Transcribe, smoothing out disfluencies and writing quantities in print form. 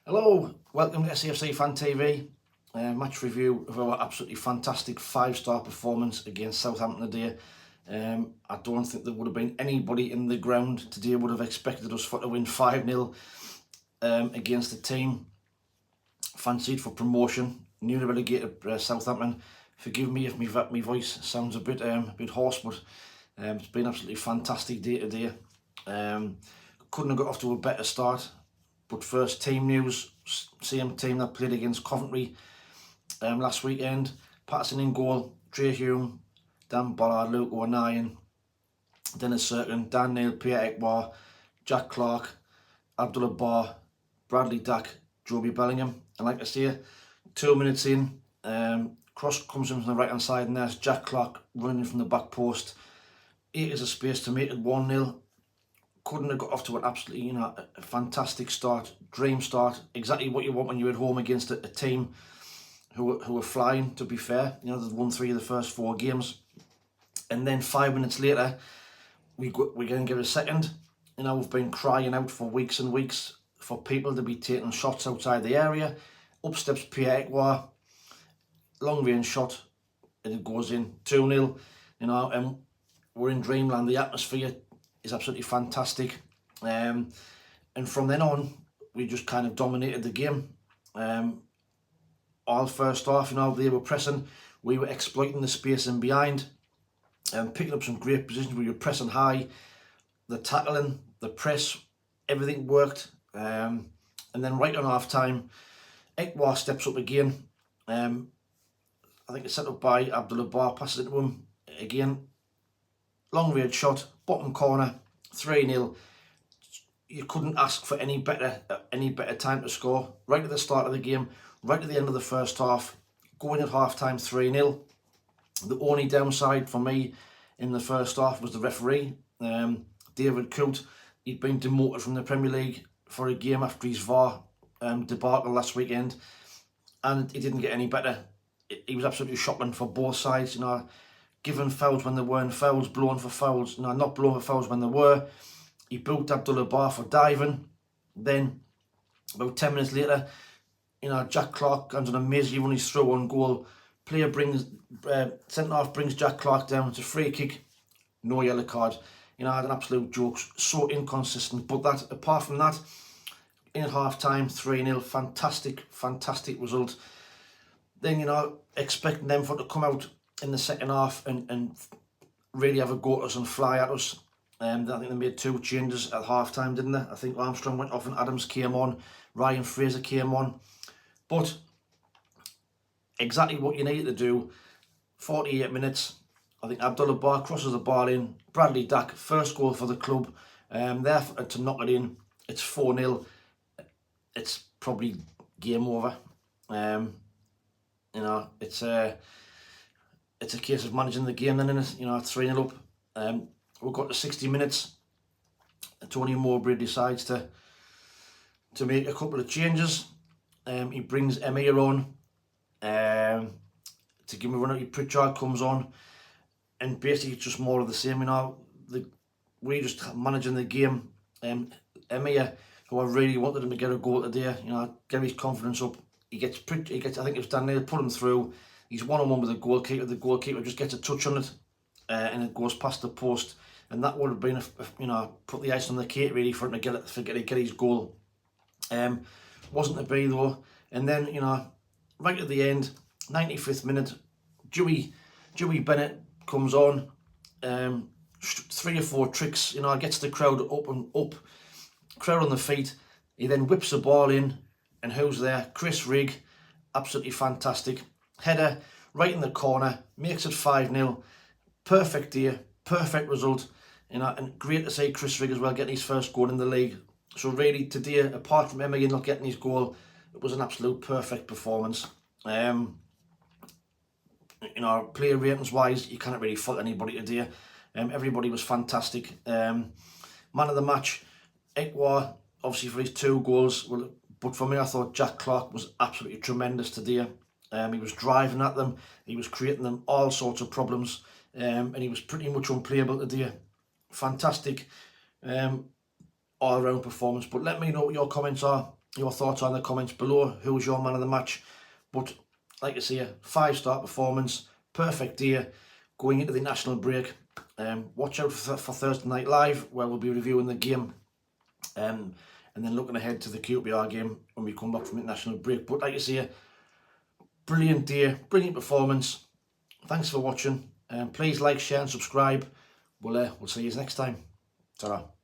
Hello, welcome to SAFC Fan TV. Match review of our absolutely fantastic 5-star performance against Southampton today. I don't think there would have been anybody in the ground today would have expected us to win 5-0 against a team fancied for promotion, newly relegated Southampton. Forgive me if my voice sounds a bit hoarse, but it's been an absolutely fantastic day today. Couldn't have got off to a better start. But first, team news. Same team that played against Coventry last weekend. Patterson in goal, Trey Hume, Dan Bollard, Luke O'Nien, Dennis Serkin, Dan Neil, Pierre Ekwa, Jack Clark, Abdullah Barr, Bradley Dack, Joby Bellingham. And like I say, 2 minutes in, cross comes in from the right hand side, and there's Jack Clark running from the back post. 8 is a space to make it 1-0. Couldn't have got off to an absolutely, a fantastic start, dream start. Exactly what you want when you're at home against a team who are flying, to be fair. They've won 3 of the first 4 games. And then 5 minutes later, we're going to give it a second. We've been crying out for weeks and weeks for people to be taking shots outside the area. Up steps Pierre Ekwa, long range shot, and it goes in 2-0. And we're in dreamland. The atmosphere is absolutely fantastic, and from then on we just kind of dominated the game. All first half, they were pressing, we were exploiting the space in behind, and picking up some great positions. We were pressing high, the tackling, the press, everything worked. And then right on half time, Ekwa steps up again. I think it's set up by Abdullah Barr, passes it to him again. Long range shot, bottom corner, 3-0. You couldn't ask for any better time to score. Right at the start of the game, right at the end of the first half, going at half time 3-0. The only downside for me in the first half was the referee, David Coote. He'd been demoted from the Premier League for a game after his VAR debacle last weekend, and he didn't get any better. He was absolutely shocking for both sides. Giving fouls when there weren't fouls, blowing for fouls, not blowing for fouls when there were. He booked Abdullah Barr for diving. Then, about 10 minutes later, Jack Clark comes an amazing run his throw on goal. Player brings, centre-half brings Jack Clark down. It's a free kick, no yellow card. An absolute joke, so inconsistent. But that, apart from that, in at half-time, 3-0, fantastic result. Then, expecting them to come out in the second half and really have a go at us and fly at us. I think they made 2 changes at half time, didn't they? I think Armstrong went off and Adams came on, Ryan Fraser came on. But exactly what you needed to do. 48 minutes, I think Abdullah Barr crosses the ball in, Bradley Dack, first goal for the club, there to knock it in. It's 4-0. It's probably game over. It's a case of managing the game then, innit? 3-0 up. We've got to 60 minutes. Tony Mowbray decides to make a couple of changes. He brings Emir on to give him a run out. Pritchard comes on, and basically it's just more of the same. We're just managing the game. Emir, who I really wanted him to get a goal today, get his confidence up. He gets, I think it was Dan Neil, put him through. He's one-on-one with the goalkeeper. The goalkeeper just gets a touch on it, and it goes past the post. And that would have been, put the ice on the cake really for him to get his goal. Wasn't to be though. And then, right at the end, 95th minute, Dewey Bennett comes on. 3 or 4 tricks, gets the crowd up, crowd on the feet. He then whips the ball in, and who's there? Chris Rigg, absolutely fantastic. Header right in the corner, makes it 5-0. Perfect day, perfect result. And great to see Chris Rigg as well getting his first goal in the league. So really today, apart from Emma not getting his goal, it was an absolute perfect performance. Player ratings wise, you can't really fault anybody today. Everybody was fantastic. Man of the match, Ekwa, obviously for his 2 goals. But for me, I thought Jack Clark was absolutely tremendous today. He was driving at them, he was creating them all sorts of problems, and he was pretty much unplayable today. Fantastic all-round performance. But let me know what your comments are your thoughts are in the comments below. Who was your man of the match? But like I say, 5-star performance, perfect day going into the national break. Watch out for Thursday Night Live, where we'll be reviewing the game, and then looking ahead to the QPR game when we come back from international break. But like I say, brilliant day, brilliant performance. Thanks for watching. Please like, share and subscribe. We'll see you next time. Ta-ra.